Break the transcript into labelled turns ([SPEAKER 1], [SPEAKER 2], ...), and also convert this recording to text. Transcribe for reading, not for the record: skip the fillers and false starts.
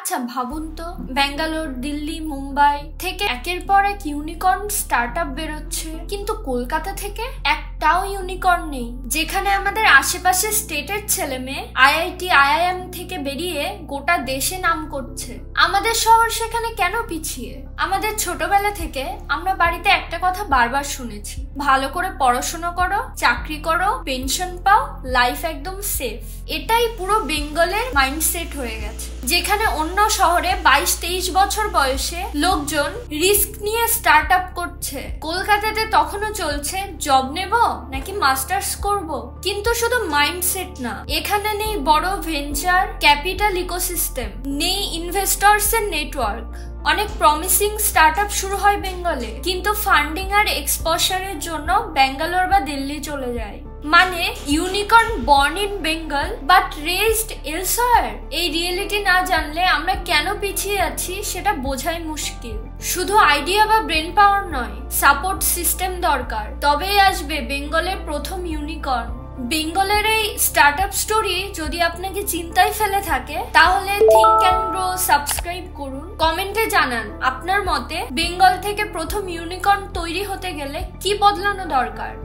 [SPEAKER 1] আচ্ছা ভাবুন তো, ব্যাঙ্গালোর, দিল্লি, মুম্বাই থেকে একের পর এক ইউনিকর্ন স্টার্টআপ বেরোচ্ছে, কিন্তু কলকাতা থেকে একটাও ইউনিকর্ন নেই। যেখানে আমাদের আশেপাশে স্টেটের ছেলে মেয়ে আইআইটি আইআইএম থেকে বেরিয়ে গোটা দেশে নাম করছে, আমাদের শহর সেখানে কেন পিছিয়ে? আমাদের ছোটবেলা থেকে আমরা বাড়িতে একটা কথা বারবার শুনেছি, ভালো করে পড়াশোনা করো, চাকরি করো, পেনশন পাও, লাইফ একদম সেফ। এটাই পুরো বেঙ্গলের মাইন্ডসেট হয়ে গেছে। যেখানে অন্য শহরে 22-23 বছর বয়সে লোকজন রিস্ক নিয়ে স্টার্ট আপ করছে, কলকাতাতে তখনও চলছে জব নেব নাকি মাস্টার্স করব। কিন্তু শুধু মাইন্ডসেট না, এখানে নেই বড় ভেঞ্চার ক্যাপিটাল ইকোসিস্টেম, নেই ইনভেস্টরস এর নেটওয়ার্ক। অনেক প্রমিসিং স্টার্টআপ শুরু হয় বেঙ্গলে, কিন্তু ফান্ডিং আর এক্সপোজারের জন্য ব্যাঙ্গালোর বা দিল্লি চলে যায়। মানে unicorn born in Bengal but raised elsewhere. এই রিয়েলিটি না জানলে আমরা কেন পিছিয়ে আছি সেটা বোঝাই মুশকিল। শুধু আইডিয়া বা ব্রেন পাওয়ার নয়, সাপোর্ট সিস্টেম দরকার, তবেই আসবে বেঙ্গলের প্রথম ইউনিকর্ন। বেঙ্গলের এই স্টার্টআপ স্টোরি যদি আপনাকে চিন্তায় ফেলে থাকে, তাহলে থিঙ্ক অ্যান্ড গ্রো সাবস্ক্রাইব করুন। কমেন্টে জানান আপনার মতে বেঙ্গল থেকে প্রথম ইউনিকর্ন তৈরি হতে গেলে কি বদলানো দরকার।